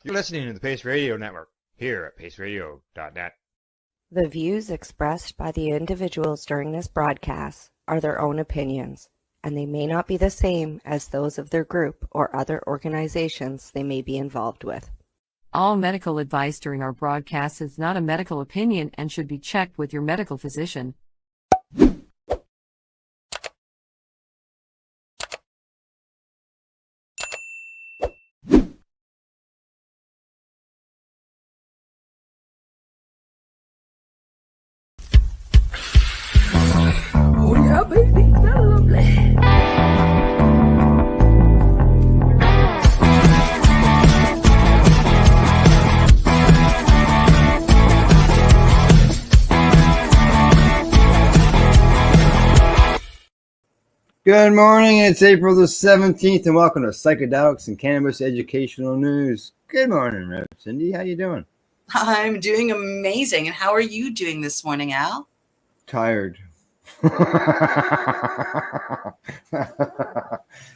You're listening to the Pace Radio Network here at paceradio.net. The views expressed by the individuals during this broadcast are their own opinions, and they may not be the same as those of their group or other organizations they may be involved with. All medical advice during our broadcast is not a medical opinion and should be checked with your medical physician. Oh yeah, baby, that's lovely. Good morning, it's April the 17th, and welcome to Psychedelics and Cannabis Educational News. Good morning, Rev. Cindy. How you doing? I'm doing amazing. And how are you doing this morning, Al? Tired. Other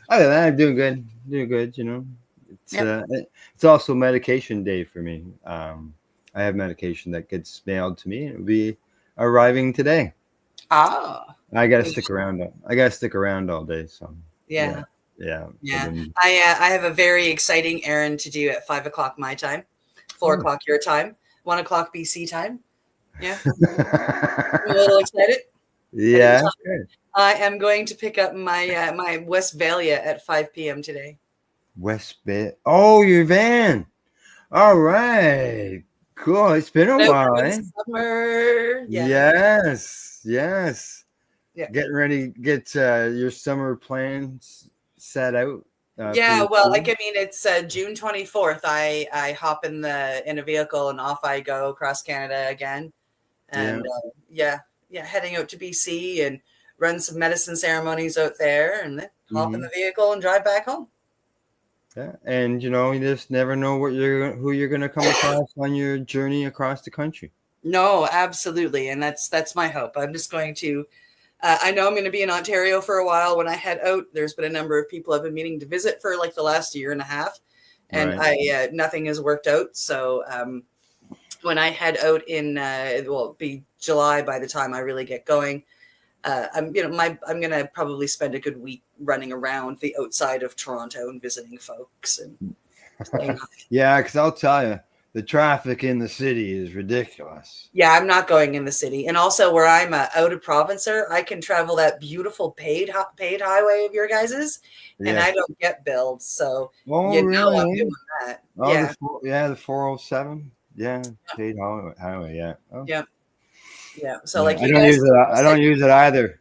than that, I'm doing good. You know. It's also medication day for me. I have medication that gets mailed to me, and it'll be arriving today. Ah. I gotta stick around. I gotta stick around all day. So Yeah. Then, I have a very exciting errand to do at 5 o'clock my time, 4 o'clock your time, 1 o'clock BC time. Yeah. I'm a little excited. Yeah. I am going to pick up my my Westphalia at 5 p.m. today. West Bay. Oh, your van. All right. Cool. It's been a while, eh? Summer. Yeah. Yes. Yeah. Getting ready. Get your summer plans set out. Yeah. Well, like, I mean, it's June 24th. I hop in a vehicle and off I go across Canada again. And heading out to BC and run some medicine ceremonies out there, and then hop in the vehicle and drive back home. Yeah, and you know, you just never know who you're going to come across on your journey across the country. No, absolutely, and that's my hope. I'm just going to. I know I'm going to be in Ontario for a while. When I head out, there's been a number of people I've been meaning to visit for like the last year and a half, and right. Nothing has worked out. So when I head out it'll be July by the time I really get going. I'm gonna probably spend a good week running around the outside of Toronto and visiting folks and saying hi. Yeah, because I'll tell you, the traffic in the city is ridiculous. Yeah, I'm not going in the city, and also where I'm out of provincer, I can travel that beautiful paid highway of your guys's, and I don't get billed, so really? I'm doing that. Oh, the 407. Yeah, paid highway. Yeah. Oh. Yeah. So I don't use it. I don't use it either.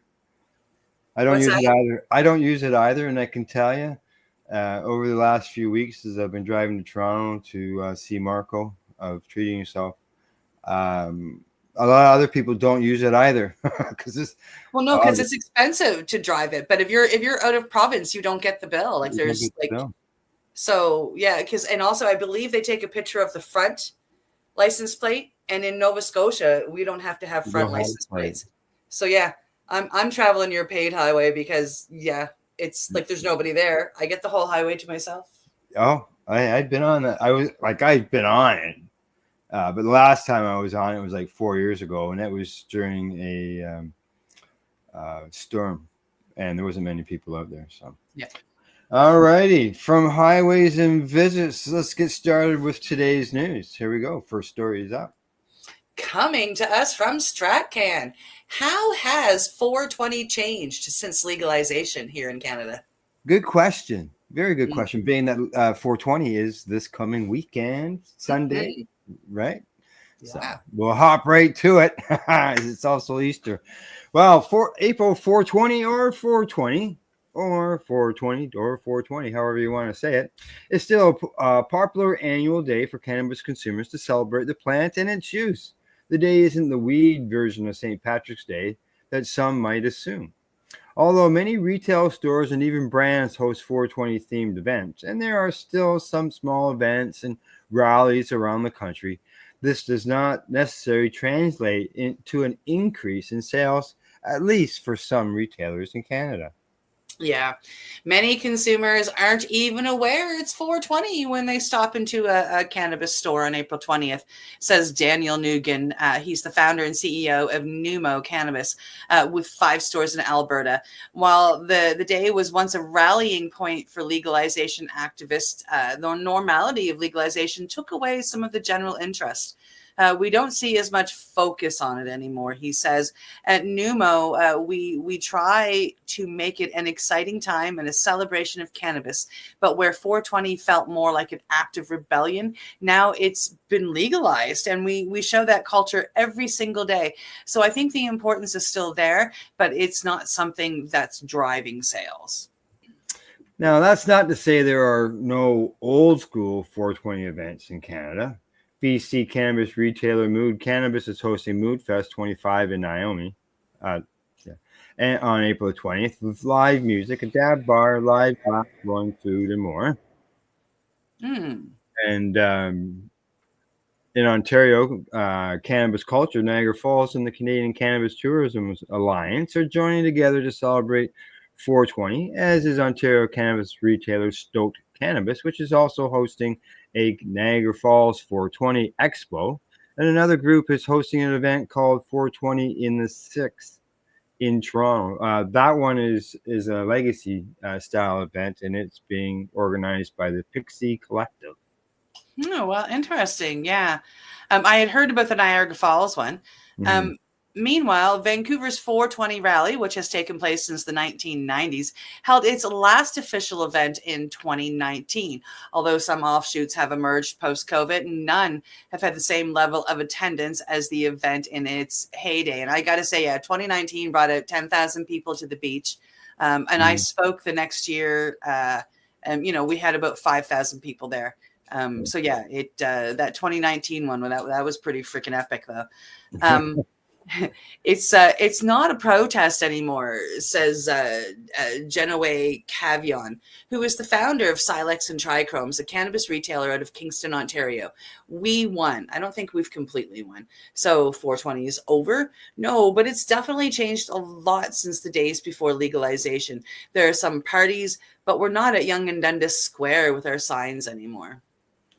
I don't use it either, and I can tell you, over the last few weeks, as I've been driving to Toronto to see Marco of Treating Yourself, a lot of other people don't use it either because it's expensive to drive it. But if you're out of province, you don't get the bill. Like there's like, so yeah, and also I believe they take a picture of the front license plate. And in Nova Scotia, we don't have to have front license plates. So yeah, I'm traveling your paid highway because it's like there's nobody there. I get the whole highway to myself. Oh, I'd been on that. I've been on it, but the last time I was on it was like 4 years ago, and that was during a storm, and there wasn't many people out there. So yeah. All righty, from highways and visits, let's get started with today's news. Here we go. First story is up. Coming to us from StratCan. How has 420 changed since legalization here in Canada? Good question. Very good question. Being that 420 is this coming weekend, Sunday, right? Yeah. So we'll hop right to it. It's also Easter. Well, for April 420 or 420 or 420 or 420, however you want to say it, it's still a popular annual day for cannabis consumers to celebrate the plant and its use. The day isn't the weed version of St. Patrick's Day that some might assume. Although many retail stores and even brands host 420 themed events, and there are still some small events and rallies around the country, this does not necessarily translate into an increase in sales, at least for some retailers in Canada. Yeah. Many consumers aren't even aware it's 420 when they stop into a cannabis store on April 20th, says Daniel Nugan. He's the founder and CEO of Numo Cannabis with 5 stores in Alberta. While the day was once a rallying point for legalization activists, the normality of legalization took away some of the general interest. We don't see as much focus on it anymore, he says. At Numo, we try to make it an exciting time and a celebration of cannabis, but where 420 felt more like an act of rebellion, now it's been legalized, and we show that culture every single day. So I think the importance is still there, but it's not something that's driving sales. Now, that's not to say there are no old school 420 events in Canada. BC cannabis retailer Mood Cannabis is hosting Mood Fest 25 in Naomi and on April 20th with live music, a dab bar, live blowing food, and more. And in Ontario, Cannabis Culture, Niagara Falls, and the Canadian Cannabis Tourism Alliance are joining together to celebrate 420, as is Ontario cannabis retailer Stoked Cannabis, which is also hosting a Niagara Falls 420 Expo. And another group is hosting an event called 420 in the 6th in Toronto. That one is a legacy style event, and it's being organized by the Pixie Collective. Oh, well, interesting. Yeah. I had heard about the Niagara Falls one. Meanwhile, Vancouver's 420 rally, which has taken place since the 1990s, held its last official event in 2019. Although some offshoots have emerged post-COVID, none have had the same level of attendance as the event in its heyday. And I got to say, 2019 brought out 10,000 people to the beach. And I spoke the next year, and, we had about 5,000 people there. So yeah, that 2019 one, that was pretty freaking epic though. It's not a protest anymore, says Genoa Cavion, who is the founder of Silex and Trichromes, a cannabis retailer out of Kingston, Ontario. We won. I don't think we've completely won. So 420 is over? No, but it's definitely changed a lot since the days before legalization. There are some parties, but we're not at Yonge and Dundas Square with our signs anymore.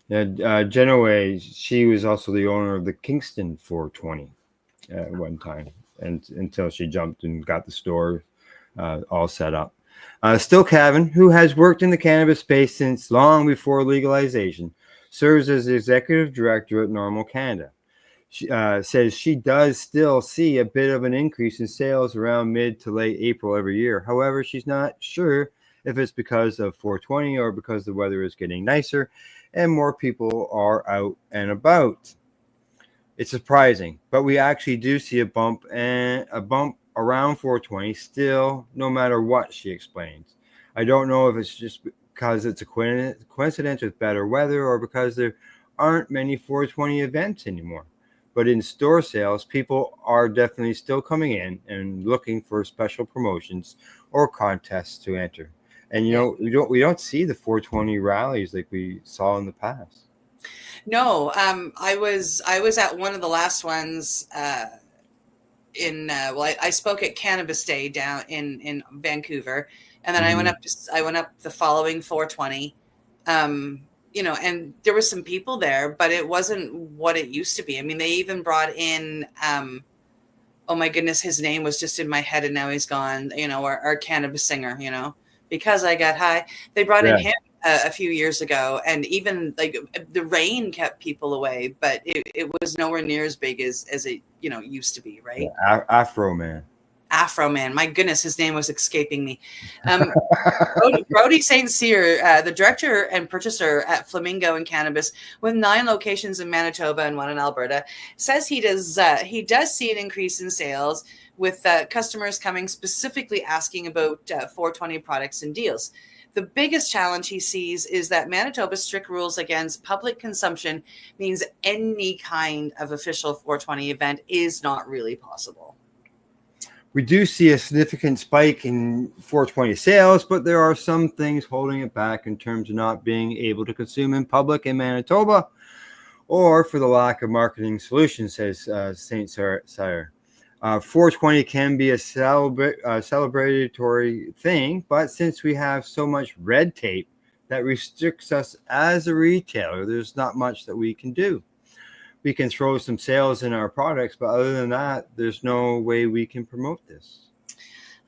Yeah, Genoa, she was also the owner of the Kingston 420 at one time, and until she jumped and got the store all set up. Still Cavan, who has worked in the cannabis space since long before legalization, serves as the executive director at Normal Canada. She says she does still see a bit of an increase in sales around mid to late April every year. However, she's not sure if it's because of 420 or because the weather is getting nicer and more people are out and about. It's surprising, but we actually do see a bump around 420 still, no matter what, she explains. I don't know if it's just because it's a coincidence with better weather or because there aren't many 420 events anymore. But in store sales, people are definitely still coming in and looking for special promotions or contests to enter. And we don't see the 420 rallies like we saw in the past. No, I was at one of the last ones I spoke at Cannabis Day down in Vancouver, and then I went up the following 420. And there were some people there, but it wasn't what it used to be. I mean, they even brought in oh my goodness, his name was just in my head and now he's gone, our cannabis singer, Because I Got High. They brought in him a few years ago, and even like the rain kept people away, but it was nowhere near as big as it used to be, right? Yeah, Afro Man. My goodness, his name was escaping me. Brody St. Cyr, the director and purchaser at Flamingo and Cannabis, with 9 locations in Manitoba and 1 in Alberta, says he does see an increase in sales with customers coming specifically asking about 420 products and deals. The biggest challenge he sees is that Manitoba's strict rules against public consumption means any kind of official 420 event is not really possible. We do see a significant spike in 420 sales, but there are some things holding it back in terms of not being able to consume in public in Manitoba, or for the lack of marketing solutions, says St. Cyr. 420 can be a celebratory thing, but since we have so much red tape that restricts us as a retailer, there's not much that we can do. We can throw some sales in our products, but other than that, there's no way we can promote this.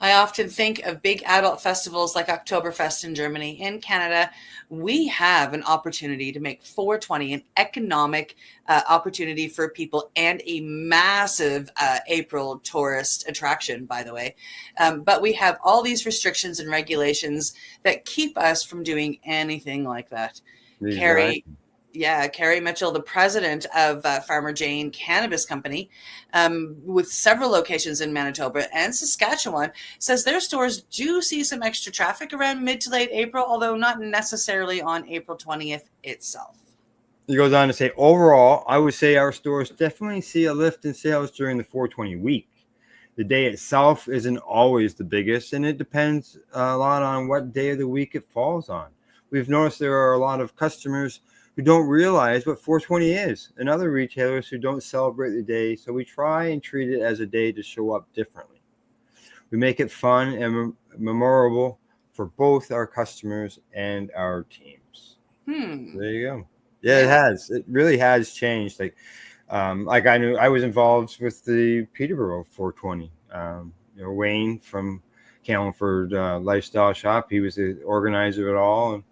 I often think of big adult festivals like Oktoberfest in Germany. In Canada, we have an opportunity to make 420 an economic opportunity for people and a massive April tourist attraction, by the way. But we have all these restrictions and regulations that keep us from doing anything like that. Exactly. Carrie Mitchell, the president of Farmer Jane Cannabis Company, with several locations in Manitoba and Saskatchewan, says their stores do see some extra traffic around mid to late April, although not necessarily on April 20th itself. He goes on to say, overall, I would say our stores definitely see a lift in sales during the 420 week. The day itself isn't always the biggest, and it depends a lot on what day of the week it falls on. We've noticed there are a lot of customers who don't realize what 420 is, and other retailers who don't celebrate the day, so we try and treat it as a day to show up differently. We make it fun and memorable for both our customers and our teams. There you go. Yeah, it has. It really has changed. Like I knew I was involved with the Peterborough 420. Wayne from Campbellford Lifestyle Shop, he was the organizer of it all, and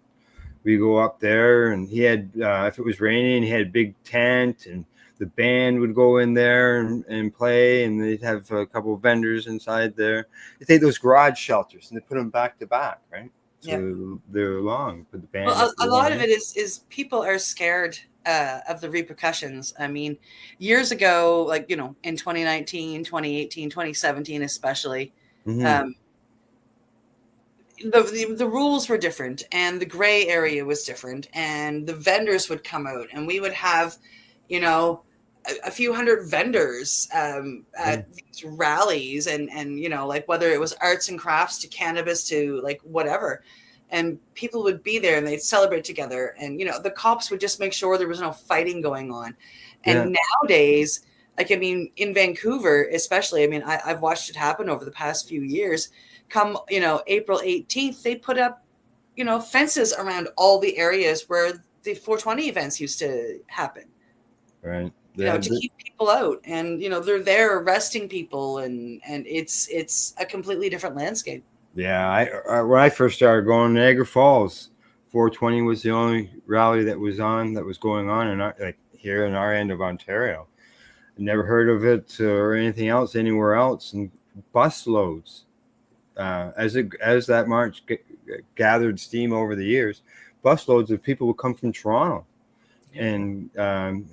we go up there, and he had, if it was raining, he had a big tent, and the band would go in there and play, and they'd have a couple of vendors inside there. They take those garage shelters and they put them back to back, right? So they're long. Put the band. Well, a lot of it is people are scared of the repercussions. I mean, years ago, like, in 2019, 2018, 2017, especially, the rules were different, and the gray area was different, and the vendors would come out, and we would have, a few hundred vendors at these rallies, and like whether it was arts and crafts to cannabis to like whatever, and people would be there and they'd celebrate together, and the cops would just make sure there was no fighting going on. And nowadays, like, I mean, in Vancouver especially, I mean, I've watched it happen over the past few years. Come, April 18th, they put up, fences around all the areas where the 420 events used to happen. Right. To keep people out, and they're there arresting people, and it's a completely different landscape. Yeah, when I first started going to Niagara Falls, 420 was the only rally that was going on, and here in our end of Ontario. I never heard of it or anything else anywhere else, and bus loads. As that march gathered steam over the years, busloads of people would come from Toronto and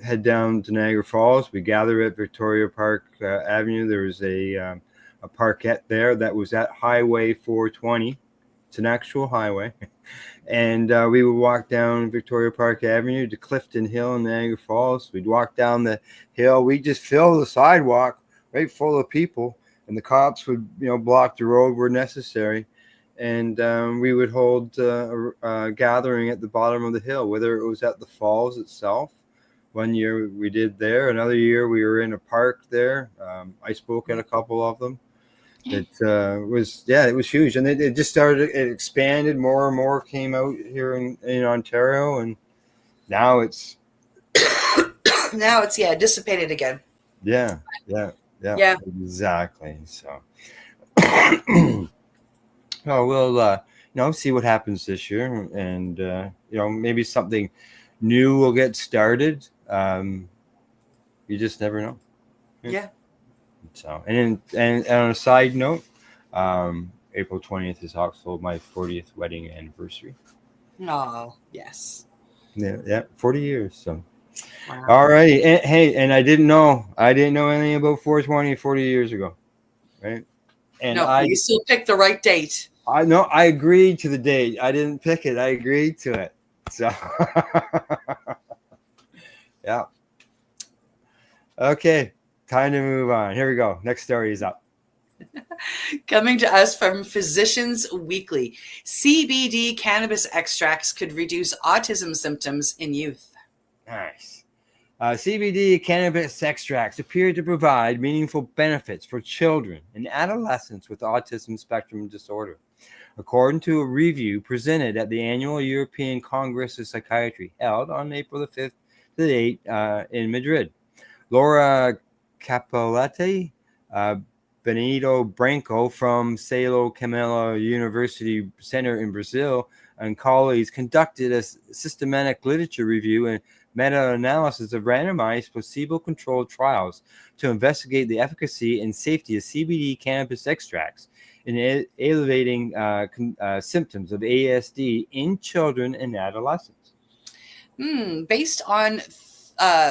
head down to Niagara Falls. We gather at Victoria Park Avenue. There was a parkette there that was at Highway 420. It's an actual highway. And we would walk down Victoria Park Avenue to Clifton Hill in Niagara Falls. We'd walk down the hill. We'd just fill the sidewalk right full of people. And the cops would, block the road where necessary. And we would hold a gathering at the bottom of the hill, whether it was at the falls itself. One year we did there. Another year we were in a park there. I spoke at a couple of them. It was huge. And it just started, it expanded. More and more came out here in Ontario. And now it's... dissipated again. Yeah. Yeah, exactly. So, we'll see what happens this year, and maybe something new will get started. You just never know. Yeah. So, and on a side note, April 20th is also my 40th wedding anniversary. Oh, yes. Yeah, 40 years. So. Wow. All righty. And I didn't know anything about 420 40 years ago, right? And you still picked the right date. I know. I agreed to the date. I didn't pick it. I agreed to it. So, yeah. Okay, time to move on. Here we go. Next story is up. Coming to us from Physicians Weekly, CBD cannabis extracts could reduce autism symptoms in youth. Nice. CBD cannabis extracts appear to provide meaningful benefits for children and adolescents with autism spectrum disorder, according to a review presented at the annual European Congress of Psychiatry held on April the 5th to the 8th in Madrid. Laura Capelletti, Benito Branco from Salo Camela University Center in Brazil, and colleagues conducted a systematic literature review and meta-analysis of randomized placebo-controlled trials to investigate the efficacy and safety of CBD cannabis extracts in alleviating symptoms of ASD in children and adolescents. Based on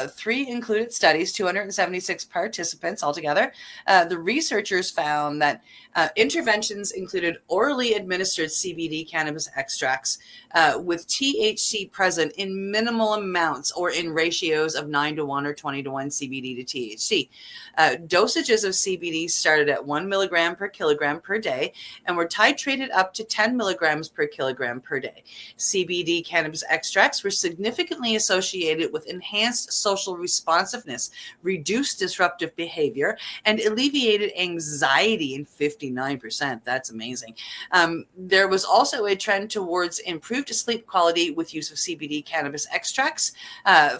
3 included studies, 276 participants altogether, the researchers found that interventions included orally administered CBD cannabis extracts with THC present in minimal amounts or in ratios of 9-1 or 20-1 CBD to THC. Dosages of CBD started at 1 milligram per kilogram per day and were titrated up to 10 milligrams per kilogram per day. CBD cannabis extracts were significantly associated with enhanced social responsiveness, reduced disruptive behavior, and alleviated anxiety in 59%. That's amazing. There was also a trend towards improved sleep quality with use of CBD cannabis extracts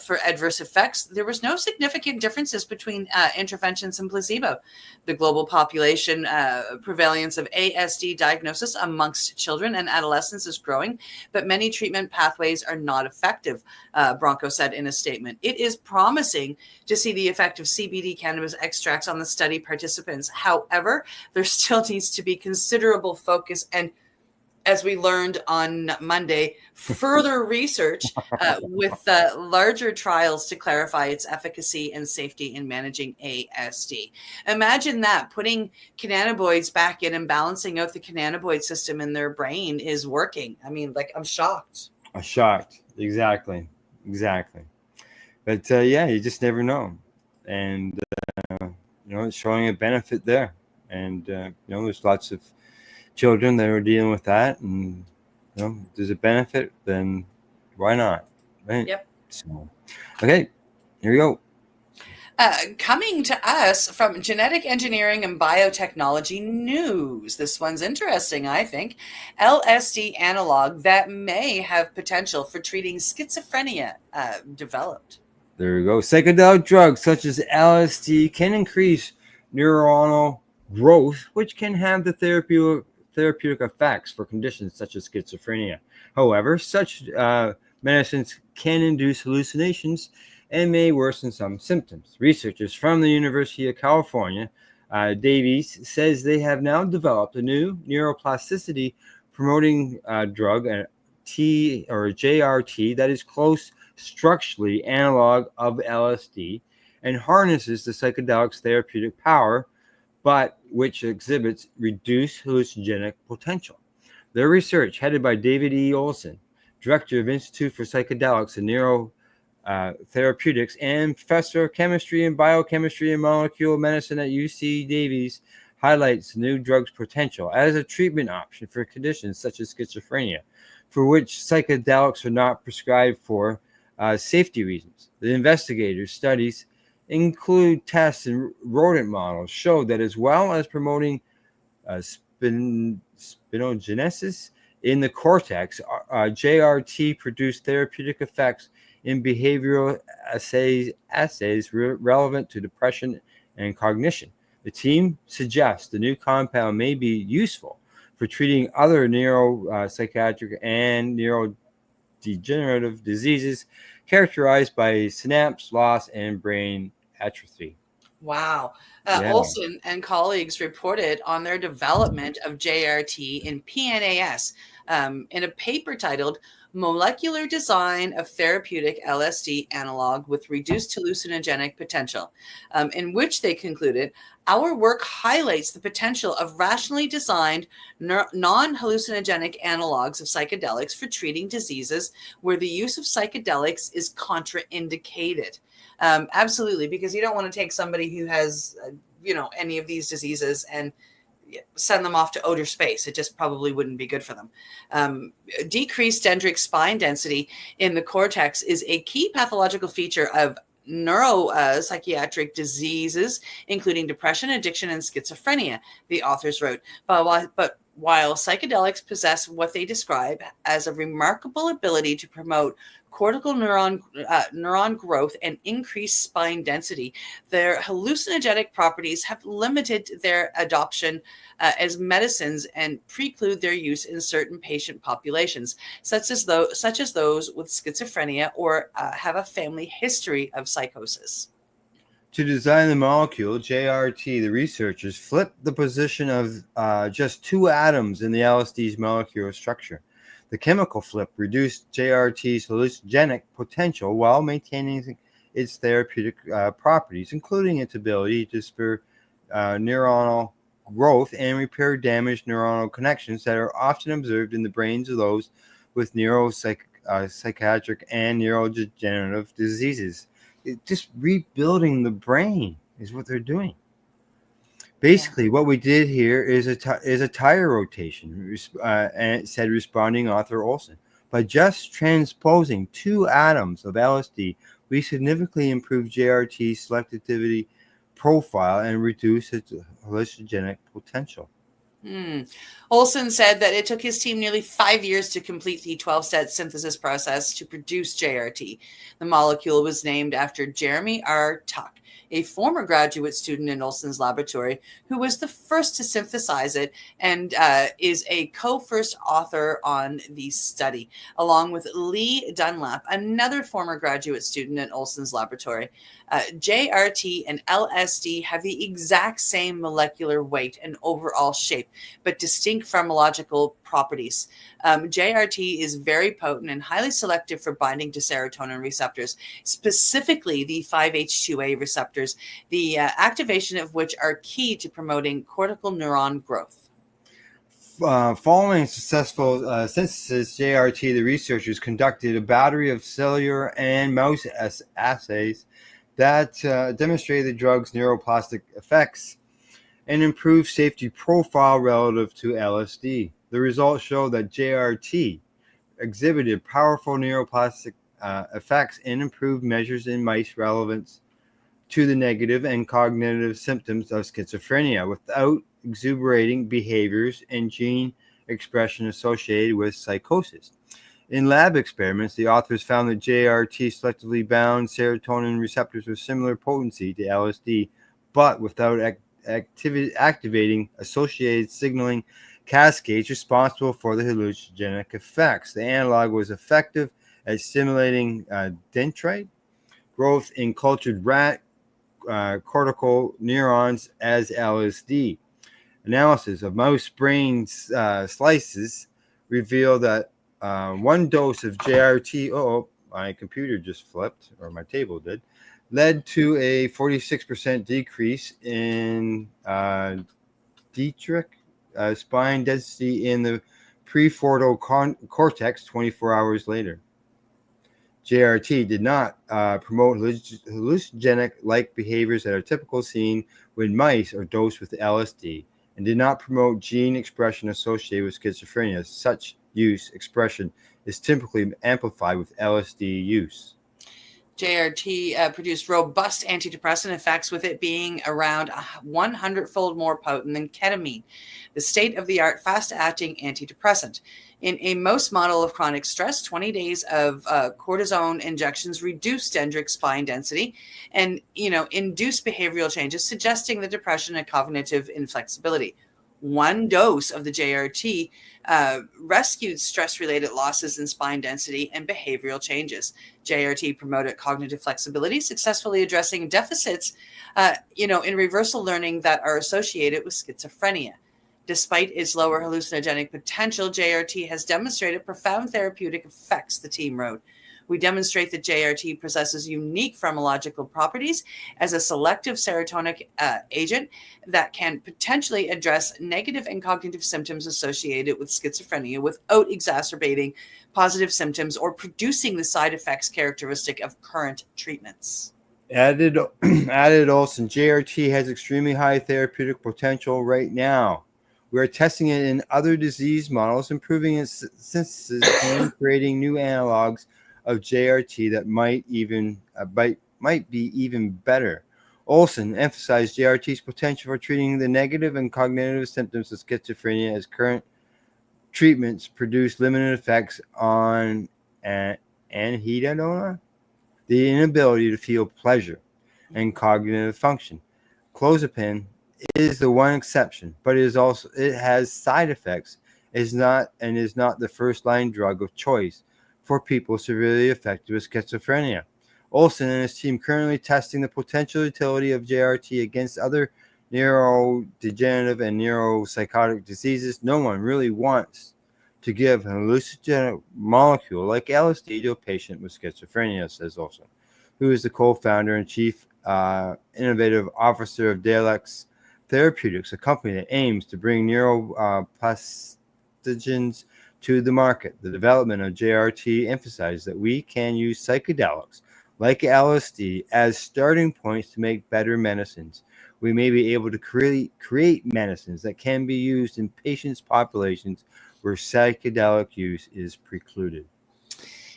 for adverse effects. There was no significant differences between interventions and placebo. The global population prevalence of ASD diagnosis amongst children and adolescents is growing, but many treatment pathways are not effective, Branco said in a statement. It is promising to see the effect of CBD cannabis extracts on the study participants. However, there still needs to be considerable focus and, as we learned on Monday, further research with larger trials to clarify its efficacy and safety in managing ASD. Imagine that, putting cannabinoids back in and balancing out the cannabinoid system in their brain is working. I mean, like, I'm shocked. I'm shocked. Exactly. But yeah, you just never know. And, it's showing a benefit there. And, there's lots of children that are dealing with that. And, if there's a benefit, then why not? Right? Yep. So, okay, here we go. Coming to us from Genetic Engineering and Biotechnology News. This one's interesting, I think. LSD analog that may have potential for treating schizophrenia developed. There we go. Psychedelic drugs such as LSD can increase neuronal growth, which can have the therapeutic effects for conditions such as schizophrenia. However, such medicines can induce hallucinations and may worsen some symptoms. Researchers from the University of California, Davies, says they have now developed a new neuroplasticity promoting drug, JRT, that is close structurally analog of LSD and harnesses the psychedelic's therapeutic power, but which exhibits reduced hallucinogenic potential. Their research, headed by David E. Olson, director of Institute for Psychedelics and Neurotherapeutics and professor of chemistry and biochemistry and molecular medicine at UC Davies, highlights the new drug's potential as a treatment option for conditions such as schizophrenia, for which psychedelics are not prescribed for safety reasons. The investigators' studies include tests in rodent models show that as well as promoting spinogenesis in the cortex, JRT produced therapeutic effects in behavioral assays relevant to depression and cognition. The team suggests the new compound may be useful for treating other neuropsychiatric and neurodegenerative diseases characterized by synapse loss and brain atrophy. Wow. Olson and colleagues reported on their development of JRT in PNAS in a paper titled Molecular Design of Therapeutic LSD Analog with Reduced Hallucinogenic Potential, in which they concluded, our work highlights the potential of rationally designed non-hallucinogenic analogs of psychedelics for treating diseases where the use of psychedelics is contraindicated. Absolutely, because you don't want to take somebody who has, any of these diseases and send them off to outer space. It just probably wouldn't be good for them. Decreased dendritic spine density in the cortex is a key pathological feature of psychiatric diseases, including depression, addiction, and schizophrenia, the authors wrote. But while psychedelics possess what they describe as a remarkable ability to promote cortical neuron growth and increase spine density, their hallucinogenic properties have limited their adoption as medicines and preclude their use in certain patient populations, such as those with schizophrenia or have a family history of psychosis. To design the molecule, JRT, the researchers flipped the position of just two atoms in the LSD's molecular structure. The chemical flip reduced JRT's hallucinogenic potential while maintaining its therapeutic properties, including its ability to spur neuronal growth and repair damaged neuronal connections that are often observed in the brains of those with psychiatric and neurodegenerative diseases. Just rebuilding the brain is what they're doing. Basically, what we did here is a tire rotation, and it said responding author Olson. By just transposing two atoms of LSD, we significantly improved JRT's selectivity profile and reduced its hallucinogenic potential. Olson said that it took his team nearly 5 years to complete the 12-step synthesis process to produce JRT. The molecule was named after Jeremy R. Tuck, a former graduate student in Olson's laboratory, who was the first to synthesize it and is a co-first author on the study, along with Lee Dunlap, another former graduate student in Olson's laboratory. JRT and LSD have the exact same molecular weight and overall shape, but distinct pharmacological properties. JRT is very potent and highly selective for binding to serotonin receptors, specifically the 5-HT2A receptors, the activation of which are key to promoting cortical neuron growth. Following successful synthesis, JRT, the researchers conducted a battery of cellular and mouse assays that demonstrated the drug's neuroplastic effects and improved safety profile relative to LSD. The results show that JRT exhibited powerful neuroplastic effects and improved measures in mice relevant to the negative and cognitive symptoms of schizophrenia without exuberating behaviors and gene expression associated with psychosis. In lab experiments, the authors found that JRT selectively bound serotonin receptors with similar potency to LSD, but without activating associated signaling cascades responsible for the hallucinogenic effects. The analog was effective at stimulating dendrite growth in cultured rat cortical neurons as LSD. Analysis of mouse brain slices revealed that one dose of JRT, my computer just flipped, or my table did, led to a 46% decrease in dendritic spine density in the prefrontal cortex 24 hours later. JRT did not promote hallucinogenic-like behaviors that are typically seen when mice are dosed with LSD, and did not promote gene expression associated with schizophrenia. Such use expression is typically amplified with LSD use. JRT produced robust antidepressant effects, with it being around 100-fold more potent than ketamine, the state-of-the-art fast-acting antidepressant. In a mouse model of chronic stress, 20 days of cortisone injections reduced dendritic spine density and, induced behavioral changes, suggesting the depression and cognitive inflexibility. One dose of the JRT rescued stress-related losses in spine density and behavioral changes. JRT promoted cognitive flexibility, successfully addressing deficits, in reversal learning that are associated with schizophrenia. Despite its lower hallucinogenic potential, JRT has demonstrated profound therapeutic effects, the team wrote. We demonstrate that JRT possesses unique pharmacological properties as a selective serotonin agent that can potentially address negative and cognitive symptoms associated with schizophrenia without exacerbating positive symptoms or producing the side effects characteristic of current treatments. Added Olson, JRT has extremely high therapeutic potential right now. We are testing it in other disease models, improving its synthesis and creating new analogs of JRT that might might be even better. Olson emphasized JRT's potential for treating the negative and cognitive symptoms of schizophrenia, as current treatments produce limited effects on anhedonia, the inability to feel pleasure, and cognitive function. Clozapine is the one exception, but it has side effects. Is not the first line drug of choice for people severely affected with schizophrenia. Olson and his team currently testing the potential utility of JRT against other neurodegenerative and neuropsychotic diseases. No one really wants to give an hallucinogenic molecule like LSD to a patient with schizophrenia, says Olson, who is the co-founder and chief innovative officer of Dalex Therapeutics, a company that aims to bring neuroplastogens to the market. The development of JRT emphasizes that we can use psychedelics like LSD as starting points to make better medicines. We may be able to create medicines that can be used in patients' populations where psychedelic use is precluded.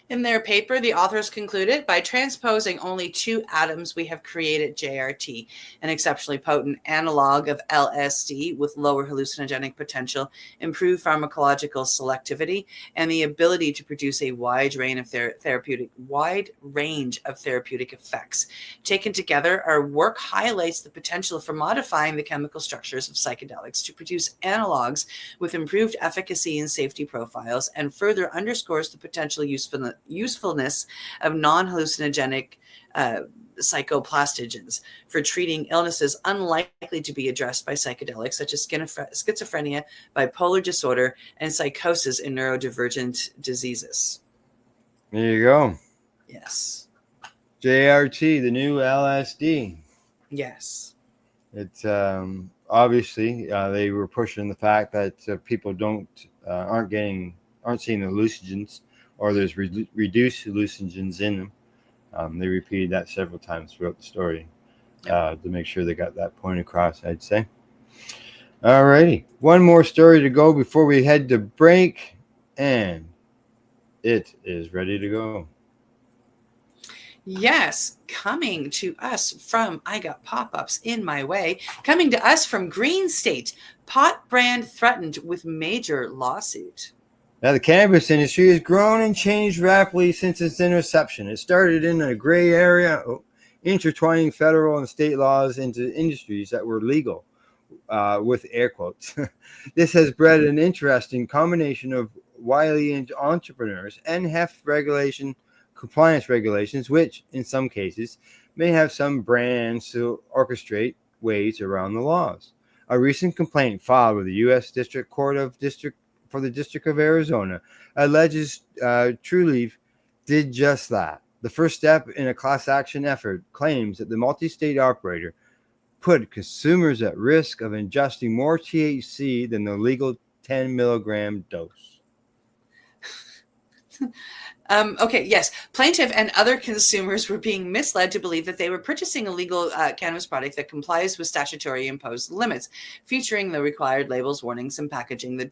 In their paper, the authors concluded, by transposing only 2 atoms, we have created JRT, an exceptionally potent analog of LSD with lower hallucinogenic potential, improved pharmacological selectivity, and the ability to produce a wide range of therapeutic effects. Taken together, our work highlights the potential for modifying the chemical structures of psychedelics to produce analogs with improved efficacy and safety profiles, and further underscores the potential usefulness of non-hallucinogenic psychoplastogens for treating illnesses unlikely to be addressed by psychedelics, such as schizophrenia, bipolar disorder, and psychosis in neurodivergent diseases. There you go. Yes. JRT, the new LSD. Yes. It's obviously they were pushing the fact that people aren't seeing the hallucinogens, or there's reduced hallucinogens in them. They repeated that several times throughout the story to make sure they got that point across, I'd say. All righty. One more story to go before we head to break, and it is ready to go. Yes, coming to us from, I got pop-ups in my way, coming to us from Green State, pot brand threatened with major lawsuit. Now, the cannabis industry has grown and changed rapidly since its inception. It started in a gray area, intertwining federal and state laws into industries that were legal, with air quotes. This has bred an interesting combination of wily entrepreneurs and heft compliance regulations, which, in some cases, may have some brands to orchestrate ways around the laws. A recent complaint filed with the U.S. District Court for the District of Arizona alleges Trulieve did just that. The first step in a class action effort claims that the multi-state operator put consumers at risk of ingesting more THC than the legal 10 milligram dose. Okay, yes. Plaintiff and other consumers were being misled to believe that they were purchasing a legal cannabis product that complies with statutory imposed limits, featuring the required labels, warnings, and packaging. The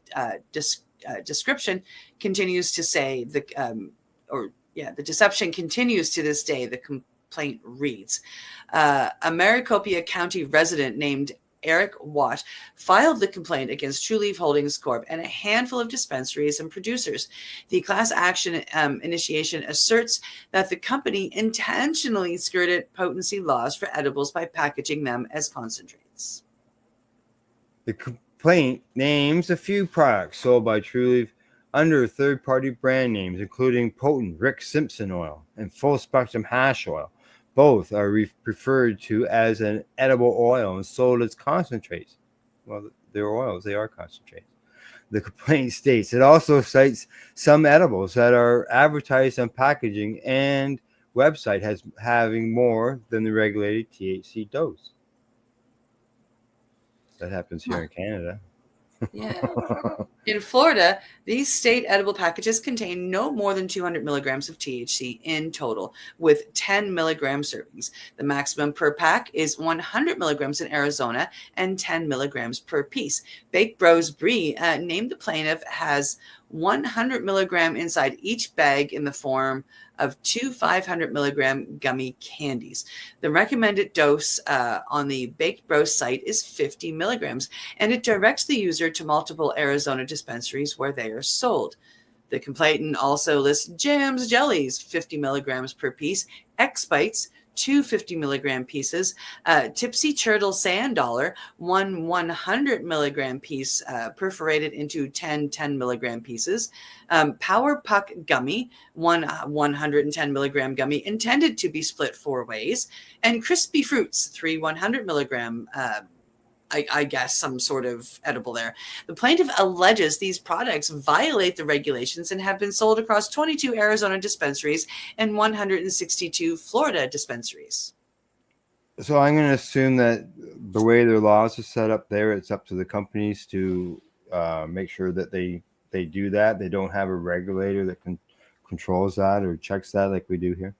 description continues to say the deception continues to this day. The complaint reads: a Maricopa County resident named Eric Watt filed the complaint against Trulieve Holdings Corp. And a handful of dispensaries and producers. The class action initiation asserts that the company intentionally skirted potency laws for edibles by packaging them as concentrates. The complaint names a few products sold by Trulieve under third-party brand names, including potent Rick Simpson oil and full-spectrum hash oil. Both are referred to as an edible oil and sold as concentrates. Well, they're oils, they are concentrates. The complaint states it also cites some edibles that are advertised on packaging and website as having more than the regulated THC dose. That happens here in Canada. Yeah. In Florida, these state edible packages contain no more than 200 milligrams of THC in total, with 10 milligram servings. The maximum per pack is 100 milligrams in Arizona and 10 milligrams per piece. Baked Bros Brie named the plaintiff has 100 milligram inside each bag in the form of 2 500 milligram gummy candies. The recommended dose on the Baked Bro site is 50 milligrams, and it directs the user to multiple Arizona dispensaries where they are sold. The complainant also lists jams, jellies, 50 milligrams per piece, X-Bites, 2 50 milligram pieces, Tipsy Turtle Sand Dollar, 100 milligram piece perforated into 10 milligram pieces, Power Puck Gummy, 110 milligram gummy intended to be split 4 ways, and Crispy Fruits, 3 100 milligram I guess some sort of edible there. The plaintiff alleges these products violate the regulations and have been sold across 22 Arizona dispensaries and 162 Florida dispensaries. So I'm going to assume that the way their laws are set up there, it's up to the companies to make sure that they do that. They don't have a regulator that controls that or checks that like we do here.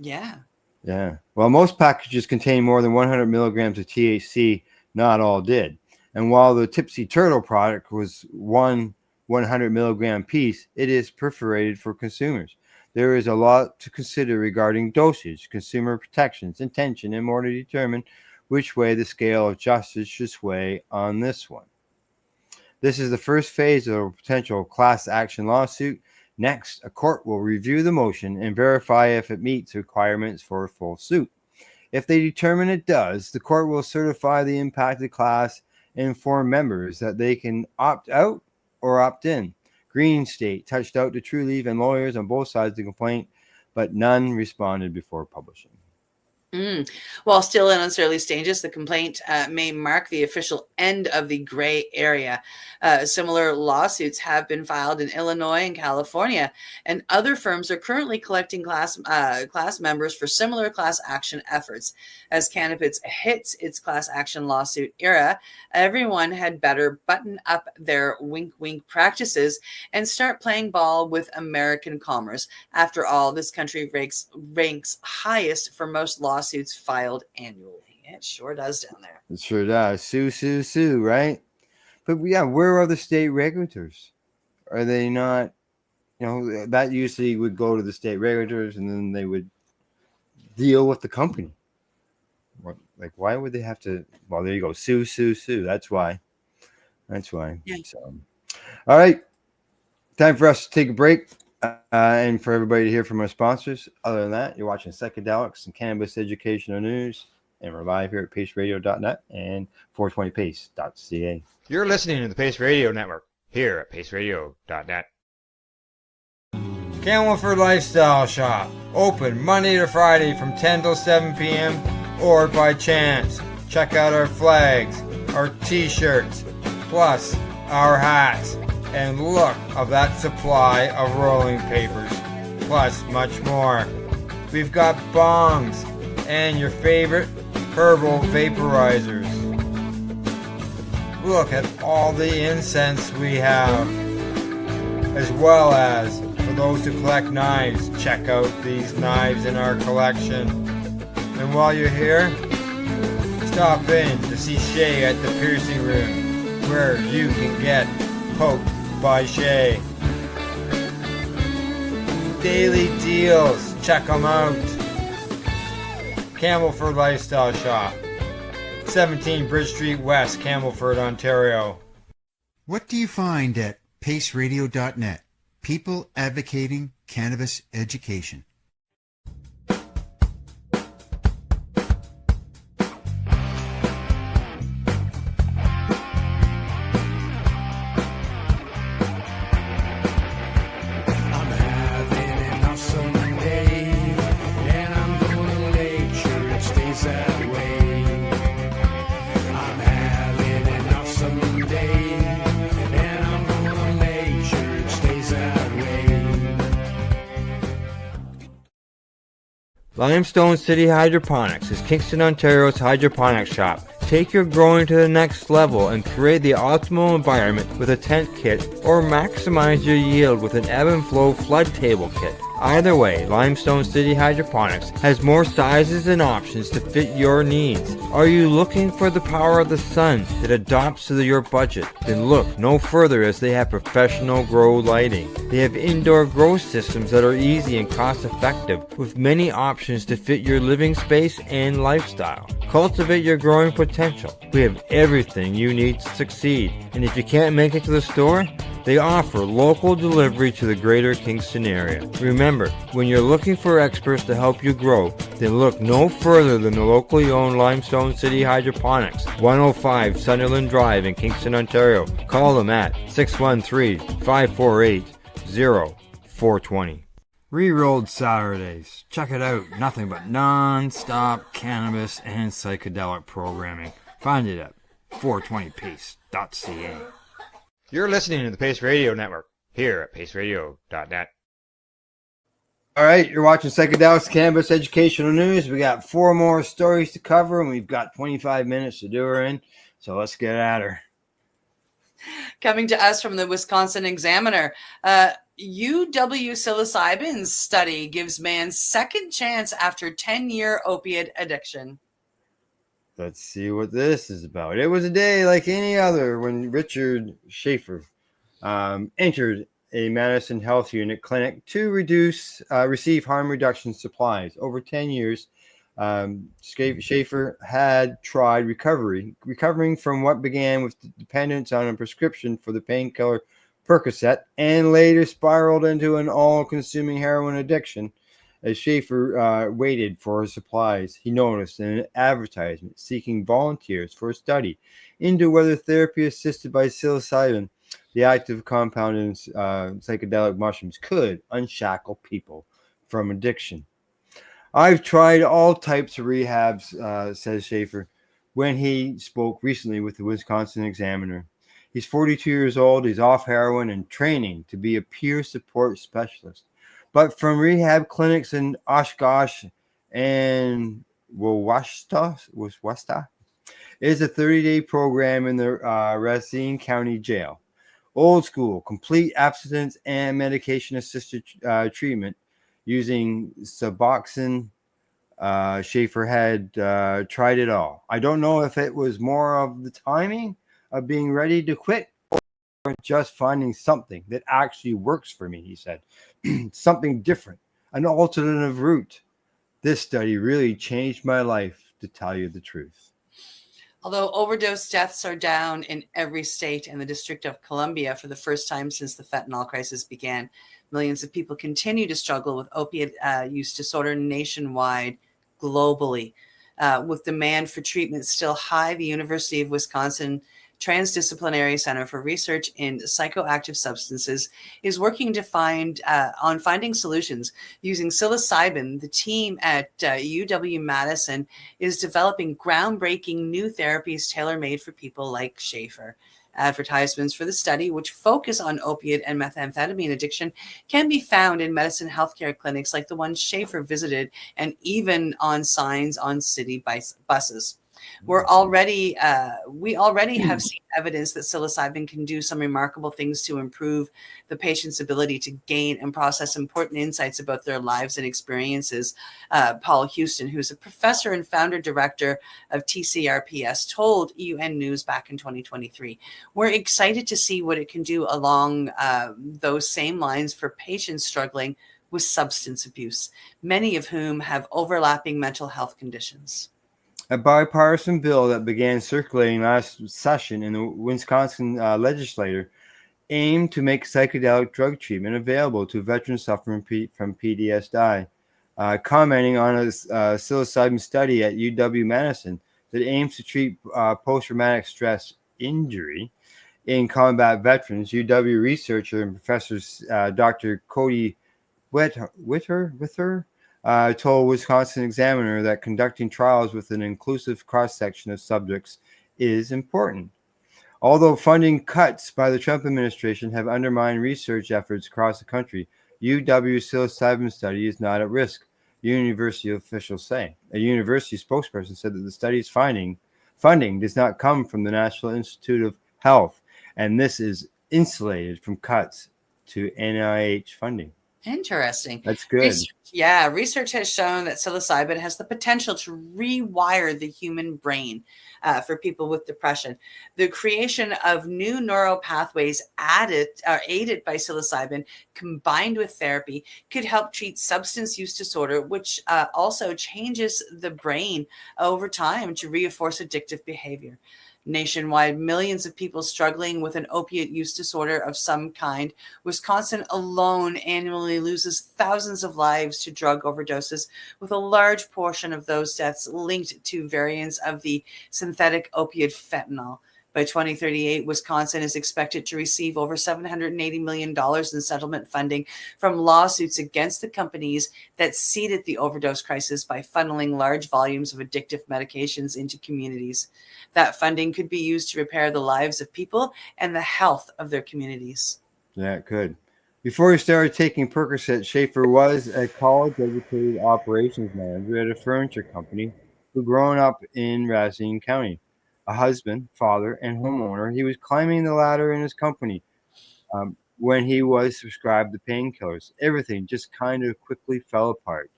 Yeah. Yeah. Well, most packages contain more than 100 milligrams of THC. Not all did. And while the Tipsy Turtle product was 100 milligram piece, it is perforated for consumers. There is a lot to consider regarding dosage, consumer protections, intention, and more to determine which way the scale of justice should sway on this one. This is the first phase of a potential class action lawsuit. Next, a court will review the motion and verify if it meets requirements for a full suit. If they determine it does, the court will certify the impacted class and inform members that they can opt out or opt in. Green State touched out to Trulieve and lawyers on both sides of the complaint, but none responded before publishing. While still in its early stages, the complaint may mark the official end of the gray area. Similar lawsuits have been filed in Illinois and California, and other firms are currently collecting class members for similar class action efforts. As cannabis hits its class action lawsuit era, everyone had better button up their wink-wink practices and start playing ball with American commerce. After all, this country ranks highest for most lawsuits filed annually. It sure does down there. It sure does. Sue, right? But yeah, where are the state regulators? Are they not, that usually would go to the state regulators and then they would deal with the company. Why would they have to? Well, there you go. Sue. That's why. Yeah. So, all right. Time for us to take a break. And for everybody to hear from our sponsors. Other than that, you're watching Psychedelics and Cannabis Educational News, and we're live here at paceradio.net and 420pace.ca. You're listening to the Pace Radio Network here at paceradio.net. Campbellford Lifestyle Shop, open Monday to Friday from 10 till 7 p.m. or by chance. Check out our flags, our t-shirts, plus our hats. And look of that supply of rolling papers, plus much more. We've got bongs and your favorite herbal vaporizers. Look at all the incense we have, as well as for those who collect knives, check out these knives in our collection. And while you're here, stop in to see Shay at the piercing room, where you can get poked by Shay. Daily deals, check them out. Campbellford Lifestyle Shop, 17 Bridge Street West, Campbellford, Ontario. What do you find at paceradio.net? People advocating cannabis education. Limestone City Hydroponics is Kingston, Ontario's hydroponics shop. Take your growing to the next level and create the optimal environment with a tent kit, or maximize your yield with an ebb and flow flood table kit. Either way, Limestone City Hydroponics has more sizes and options to fit your needs. Are you looking for the power of the sun that adapts to your budget? Then look no further, as they have professional grow lighting. They have indoor grow systems that are easy and cost effective, with many options to fit your living space and lifestyle. Cultivate your growing potential. We have everything you need to succeed. And if you can't make it to the store, they offer local delivery to the greater Kingston area. Remember, when you're looking for experts to help you grow, then look no further than the locally owned Limestone City Hydroponics, 105 Sunderland Drive in Kingston, Ontario. Call them at 613-548-0420. Rerolled Saturdays. Check it out. Nothing but non-stop cannabis and psychedelic programming. Find it at 420pace.ca. You're listening to the Pace Radio Network here at paceradio.net. All right, you're watching Psychedelics Cannabis Educational News. We got 4 more stories to cover, and we've got 25 minutes to do her in. So let's get at her. Coming to us from the Wisconsin Examiner, UW psilocybin study gives man second chance after 10-year opiate addiction. Let's see what this is about. It was a day like any other when Richard Schaefer entered a Madison Health Unit clinic to receive harm reduction supplies. Over 10 years, Schaefer had tried recovering from what began with dependence on a prescription for the painkiller Percocet, and later spiraled into an all-consuming heroin addiction. As Schaefer waited for his supplies, he noticed an advertisement seeking volunteers for a study into whether therapy assisted by psilocybin, the active compound in psychedelic mushrooms, could unshackle people from addiction. I've tried all types of rehabs, says Schaefer, when he spoke recently with the Wisconsin Examiner. He's 42 years old, he's off heroin and training to be a peer support specialist. But from rehab clinics in Oshkosh and Wawasta is a 30-day program in the Racine County Jail. Old school, complete abstinence and medication-assisted treatment using Suboxone. Schaefer had tried it all. I don't know if it was more of the timing of being ready to quit or just finding something that actually works for me, he said. Something different, an alternative route. This study really changed my life, to tell you the truth. Although overdose deaths are down in every state and the District of Columbia for the first time since the fentanyl crisis began, millions of people continue to struggle with opiate use disorder nationwide, globally. With demand for treatment still high, the University of Wisconsin Transdisciplinary Center for Research in Psychoactive Substances is working to finding solutions using psilocybin. The team at UW-Madison is developing groundbreaking new therapies tailor-made for people like Schaefer. Advertisements for the study, which focus on opiate and methamphetamine addiction, can be found in medicine healthcare clinics like the one Schaefer visited, and even on signs on city buses. We already have seen evidence that psilocybin can do some remarkable things to improve the patient's ability to gain and process important insights about their lives and experiences. Paul Houston, who's a professor and founder director of TCRPS, told UN News back in 2023, "We're excited to see what it can do along those same lines for patients struggling with substance abuse, many of whom have overlapping mental health conditions." A bipartisan bill that began circulating last session in the Wisconsin legislature aimed to make psychedelic drug treatment available to veterans suffering from PTSD. Commenting on a psilocybin study at UW-Madison that aims to treat post-traumatic stress injury in combat veterans, UW researcher and professor Dr. Cody Whitter told Wisconsin Examiner that conducting trials with an inclusive cross-section of subjects is important. Although funding cuts by the Trump administration have undermined research efforts across the country, UW's psilocybin study is not at risk, university officials say. A university spokesperson said that the study's funding does not come from the National Institute of Health, and this is insulated from cuts to NIH funding. Interesting. That's good. Research has shown that psilocybin has the potential to rewire the human brain for people with depression. The creation of new neural pathways aided by psilocybin combined with therapy could help treat substance use disorder, which also changes the brain over time to reinforce addictive behavior. Nationwide, millions of people struggling with an opiate use disorder of some kind. Wisconsin alone annually loses thousands of lives to drug overdoses, with a large portion of those deaths linked to variants of the synthetic opiate fentanyl. By 2038, Wisconsin is expected to receive over $780 million in settlement funding from lawsuits against the companies that seeded the overdose crisis by funneling large volumes of addictive medications into communities. That funding could be used to repair the lives of people and the health of their communities. Yeah, it could. Before he started taking Percocet, Schaefer was a college-educated operations manager at a furniture company who grown up in Racine County. A husband, father, and homeowner, he was climbing the ladder in his company when he was prescribed the painkillers. Everything just kind of quickly fell apart,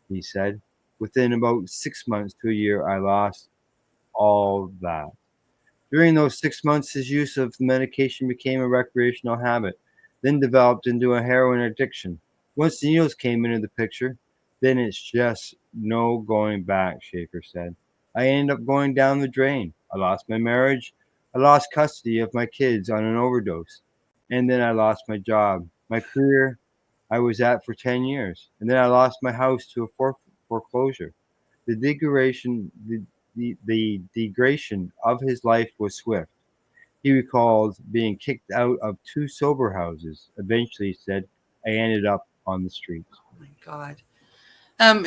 he said. Within about 6 months to a year, I lost all that. During those 6 months, his use of the medication became a recreational habit, then developed into a heroin addiction. Once the needles came into the picture, then it's just no going back, Schaefer said. I ended up going down the drain. I lost my marriage. I lost custody of my kids on an overdose. And then I lost my job, my career I was at for 10 years. And then I lost my house to a foreclosure. The degradation of his life was swift. He recalled being kicked out of 2 sober houses. Eventually, he said, I ended up on the streets. Oh my God.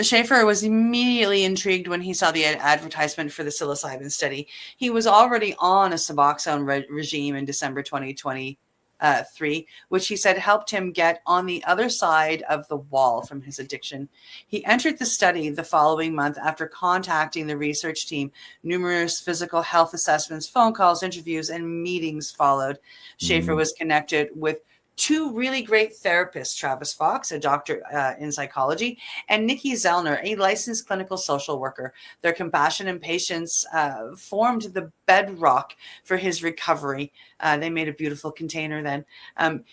Schaefer was immediately intrigued when he saw the advertisement for the psilocybin study. He was already on a Suboxone regime in December 2023, which he said helped him get on the other side of the wall from his addiction. He entered the study the following month after contacting the research team. Numerous physical health assessments, phone calls, interviews, and meetings followed. Schaefer was connected with 2 really great therapists, Travis Fox, a doctor in psychology, and Nikki Zellner, a licensed clinical social worker. Their compassion and patience formed the bedrock for his recovery. They made a beautiful container then.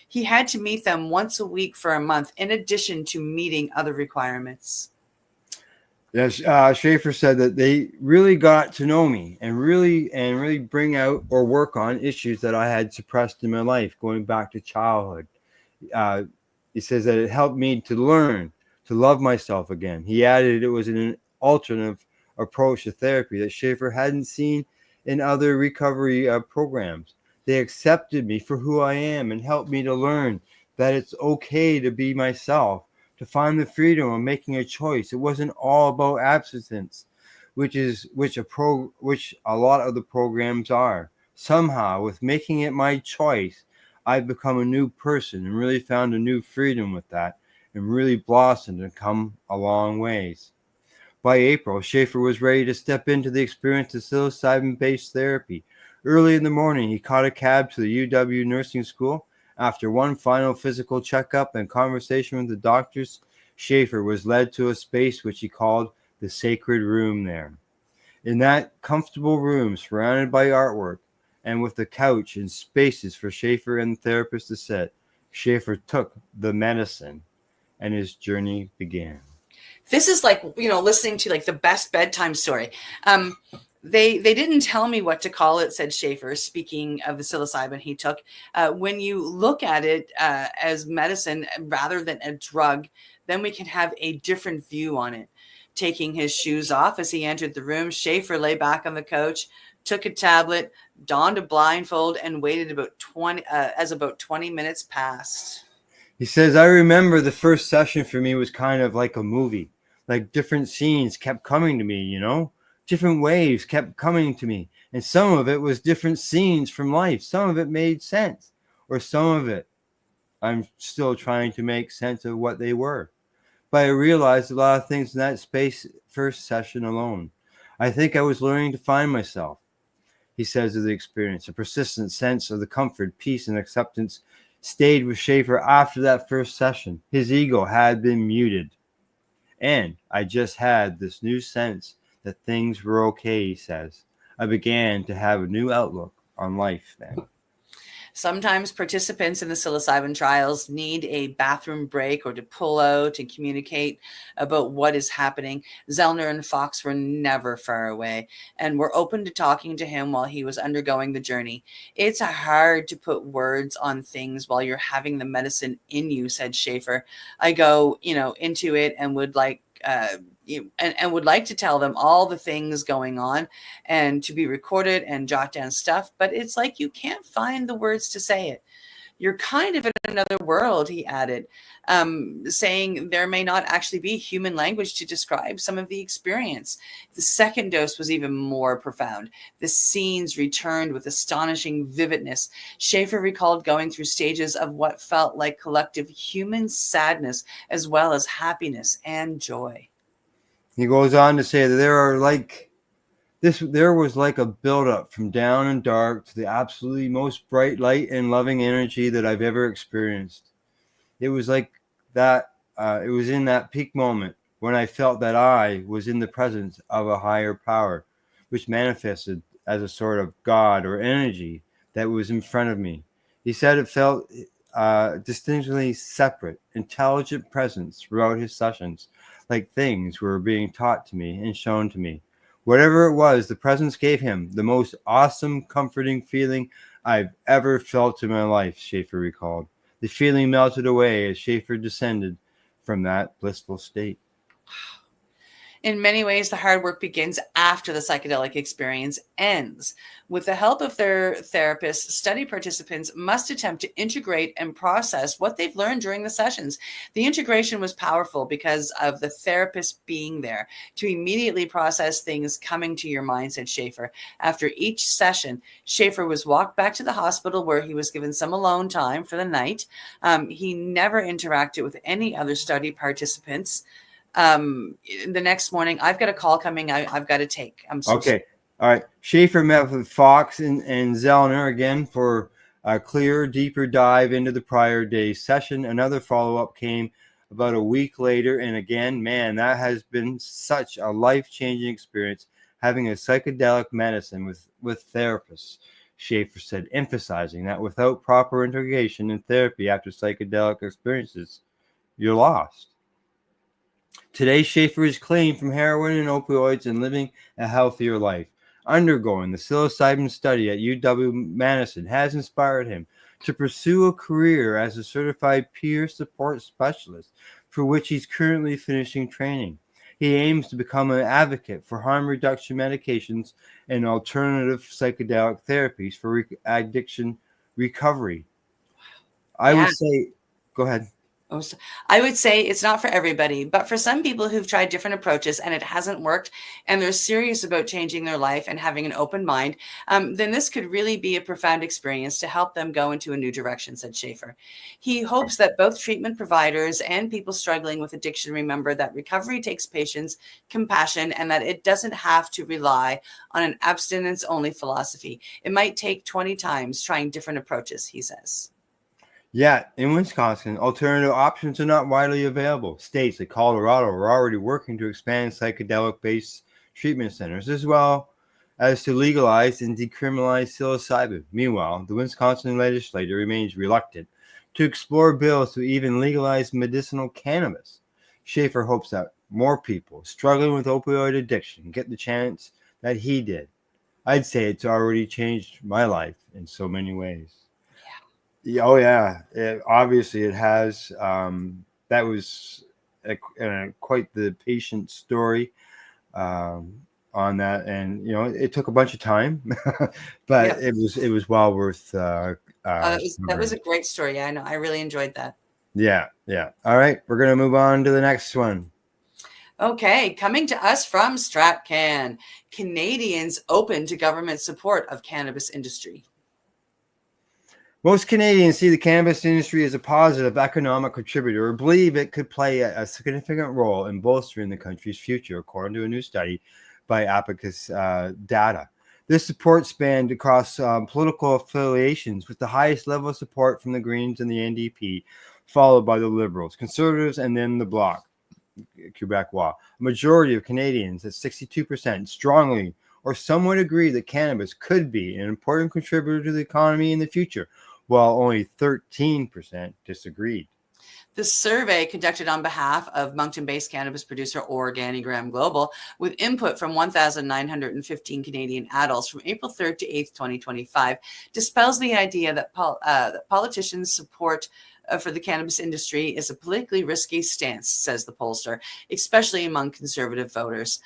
He had to meet them once a week for a month, in addition to meeting other requirements. Yes, Schaefer said that they really got to know me and really bring out or work on issues that I had suppressed in my life, going back to childhood. He says that it helped me to learn to love myself again. He added it was an alternative approach to therapy that Schaefer hadn't seen in other recovery programs. They accepted me for who I am and helped me to learn that it's okay to be myself, to find the freedom of making a choice. It wasn't all about abstinence, which a lot of the programs are. Somehow, with making it my choice, I've become a new person and really found a new freedom with that, and really blossomed and come a long ways. By April, Schaefer was ready to step into the experience of psilocybin-based therapy. Early in the morning, he caught a cab to the UW nursing school. After one final physical checkup and conversation with the doctors, Schaefer was led to a space which he called the sacred room there. In that comfortable room, surrounded by artwork, and with the couch and spaces for Schaefer and the therapist to sit, Schaefer took the medicine, and his journey began. This is like, listening to like the best bedtime story. They didn't tell me what to call it, said Schaefer, speaking of the psilocybin he took. When you look at it as medicine rather than a drug, then we can have a different view on it. Taking his shoes off as he entered the room, Schaefer lay back on the couch, took a tablet, donned a blindfold, and waited about 20 minutes passed. He says, I remember the first session for me was kind of like a movie. Like different scenes kept coming to me, different waves kept coming to me. And some of it was different scenes from life. Some of it made sense, or some of it I'm still trying to make sense of what they were. But I realized a lot of things in that space first session alone. I think I was learning to find myself, he says of the experience, a persistent sense of the comfort, peace, and acceptance stayed with Schaefer after that first session. His ego had been muted. And I just had this new sense that things were okay, he says. I began to have a new outlook on life then. Sometimes participants in the psilocybin trials need a bathroom break or to pull out and communicate about what is happening. Zellner and Fox were never far away and were open to talking to him while he was undergoing the journey. It's hard to put words on things while you're having the medicine in you, said Schaefer. I go, into it and would like and would like to tell them all the things going on and to be recorded and jot down stuff, but it's like you can't find the words to say it. You're kind of in another world, he added, saying there may not actually be human language to describe some of the experience. The second dose was even more profound. The scenes returned with astonishing vividness. Schaefer recalled going through stages of what felt like collective human sadness, as well as happiness and joy. He goes on to say that there was like a buildup from down and dark to the absolutely most bright light and loving energy that I've ever experienced. It was like that. It was in that peak moment when I felt that I was in the presence of a higher power, which manifested as a sort of God or energy that was in front of me. He said it felt distinctly separate, intelligent presence throughout his sessions, like things were being taught to me and shown to me. Whatever it was, the presence gave him the most awesome, comforting feeling I've ever felt in my life, Schaefer recalled. The feeling melted away as Schaefer descended from that blissful state. In many ways, the hard work begins after the psychedelic experience ends. With the help of their therapists, study participants must attempt to integrate and process what they've learned during the sessions. The integration was powerful because of the therapist being there to immediately process things coming to your mind, said Schaefer. After each session, Schaefer was walked back to the hospital where he was given some alone time for the night. He never interacted with any other study participants. The next morning, I've got a call coming. I've got to take. I'm so okay. All right. Schaefer met with Fox and Zellner again for a clearer, deeper dive into the prior day's session. Another follow-up came about a week later. And again, man, that has been such a life-changing experience, having a psychedelic medicine with therapists, Schaefer said, emphasizing that without proper integration and therapy after psychedelic experiences, you're lost. Today, Schaefer is clean from heroin and opioids and living a healthier life. Undergoing the psilocybin study at UW-Madison has inspired him to pursue a career as a certified peer support specialist, for which he's currently finishing training. He aims to become an advocate for harm reduction medications and alternative psychedelic therapies for addiction recovery. I would say, go ahead. I would say it's not for everybody, but for some people who've tried different approaches and it hasn't worked and they're serious about changing their life and having an open mind, then this could really be a profound experience to help them go into a new direction, said Schaefer. He hopes that both treatment providers and people struggling with addiction remember that recovery takes patience, compassion, and that it doesn't have to rely on an abstinence-only philosophy. It might take 20 times trying different approaches, he says. Yeah, in Wisconsin, alternative options are not widely available. States like Colorado are already working to expand psychedelic-based treatment centers, as well as to legalize and decriminalize psilocybin. Meanwhile, the Wisconsin legislature remains reluctant to explore bills to even legalize medicinal cannabis. Schaefer hopes that more people struggling with opioid addiction get the chance that he did. I'd say it's already changed my life in so many ways. Oh yeah, obviously it has. That was quite the patient story on that, and it took a bunch of time, but it was well worth. That was a great story. Yeah, I know. I really enjoyed that. Yeah. All right, we're gonna move on to the next one. Okay, coming to us from StratCan, Canadians open to government support of cannabis industry. Most Canadians see the cannabis industry as a positive economic contributor or believe it could play a significant role in bolstering the country's future, according to a new study by Abacus Data. This support spanned across political affiliations, with the highest level of support from the Greens and the NDP, followed by the Liberals, Conservatives, and then the Bloc, Quebecois. A majority of Canadians, at 62%, strongly or somewhat agree that cannabis could be an important contributor to the economy in the future, while only 13% disagreed. The survey, conducted on behalf of Moncton-based cannabis producer Organigram Global, with input from 1,915 Canadian adults from April 3rd to 8th, 2025, dispels the idea that politicians' support for the cannabis industry is a politically risky stance, says the pollster, especially among conservative voters.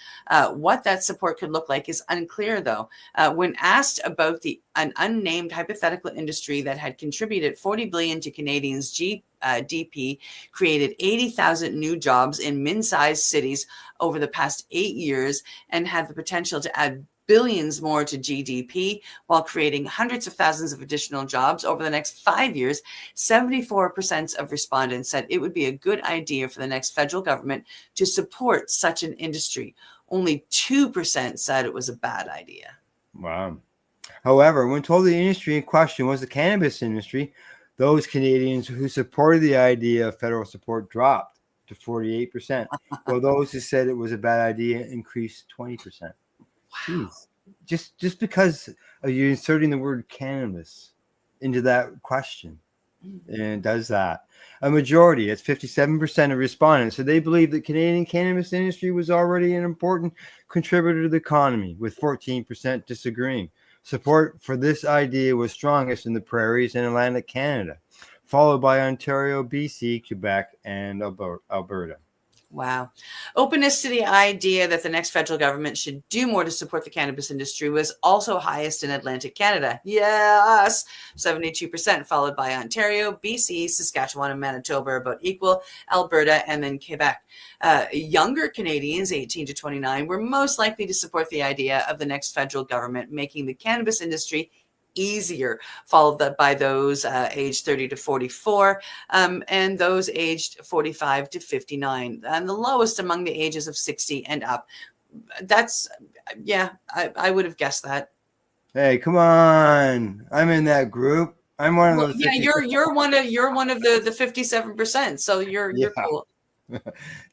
What that support could look like is unclear, though. When asked about an unnamed hypothetical industry that had contributed $40 billion to Canadians' GDP, created 80,000 new jobs in mid-sized cities over the past 8 years, and had the potential to add billions more to GDP while creating hundreds of thousands of additional jobs over the next 5 years, 74% of respondents said it would be a good idea for the next federal government to support such an industry. Only 2% said it was a bad idea. Wow. However, when told the industry in question was the cannabis industry, those Canadians who supported the idea of federal support dropped to 48%, while those who said it was a bad idea increased 20%. Jeez. Just because of you inserting the word cannabis into that question, and it does that. A majority, it's 57% of respondents, so they believe the Canadian cannabis industry was already an important contributor to the economy, with 14% disagreeing. Support for this idea was strongest in the prairies and Atlantic Canada, followed by Ontario, BC, Quebec, and Alberta. Wow. Openness to the idea that the next federal government should do more to support the cannabis industry was also highest in Atlantic Canada. Yes, 72%, followed by Ontario, BC, Saskatchewan, and Manitoba, about equal, Alberta, and then Quebec. Younger Canadians, 18 to 29, were most likely to support the idea of the next federal government making the cannabis industry easier, followed by those aged 30 to 44 and those aged 45 to 59, and the lowest among the ages of 60 and up. That's, yeah, I would have guessed that. Hey, come on! I'm in that group. I'm one of those. Yeah, you're one of the 57%. So you're cool.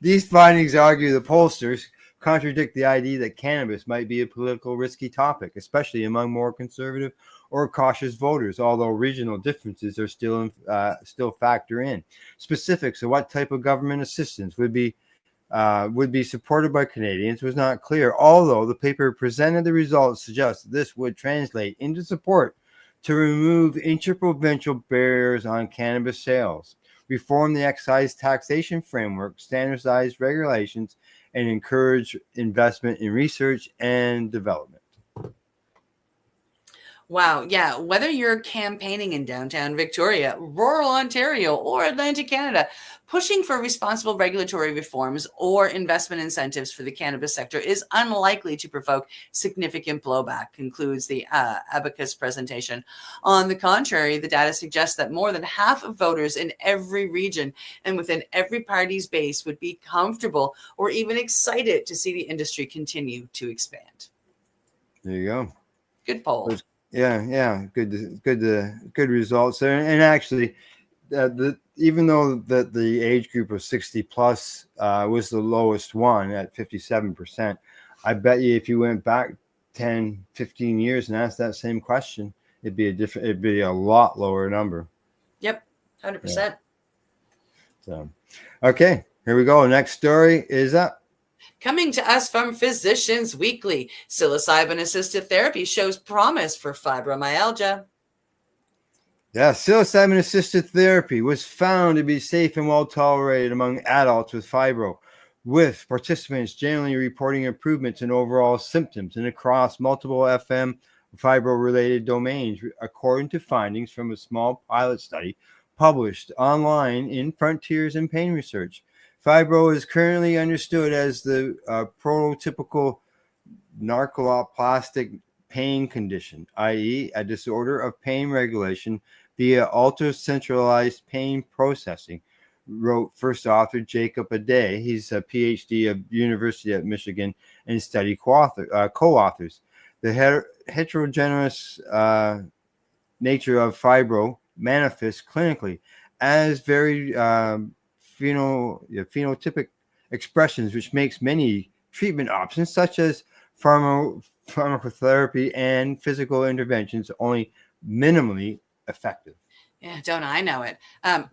These findings, argue the pollsters, contradict the idea that cannabis might be a political risky topic, especially among more conservative or cautious voters, although regional differences are still factor in. Specifics of what type of government assistance would be supported by Canadians was not clear, although the paper presented the results suggest that this would translate into support to remove interprovincial barriers on cannabis sales, reform the excise taxation framework, standardize regulations, and encourage investment in research and development. Wow. Yeah. Whether you're campaigning in downtown Victoria, rural Ontario, or Atlantic Canada, pushing for responsible regulatory reforms or investment incentives for the cannabis sector is unlikely to provoke significant blowback, concludes the Abacus presentation. On the contrary, the data suggests that more than half of voters in every region and within every party's base would be comfortable or even excited to see the industry continue to expand. There you go. Good poll. Yeah, good results there. And actually, even though the age group of 60 plus was the lowest one at 57%, I bet you if you went back 10, 15 years and asked that same question, it'd be a lot lower number. Yep, 100%. Yeah. So, okay, here we go. Next story is up. Coming to us from Physicians Weekly, psilocybin-assisted therapy shows promise for fibromyalgia. Yeah, psilocybin-assisted therapy was found to be safe and well tolerated among adults with fibro, with participants generally reporting improvements in overall symptoms and across multiple FM fibro-related domains, according to findings from a small pilot study published online in Frontiers in Pain Research. Fibro is currently understood as the prototypical narcoleptic pain condition, i.e., a disorder of pain regulation via ultra-centralized pain processing, wrote first author Jacob At-Eze. He's a PhD of University of Michigan and study co-authors. The heterogeneous nature of fibro manifests clinically as very phenotypic expressions, which makes many treatment options such as pharmacotherapy and physical interventions only minimally effective. Yeah, don't I know it?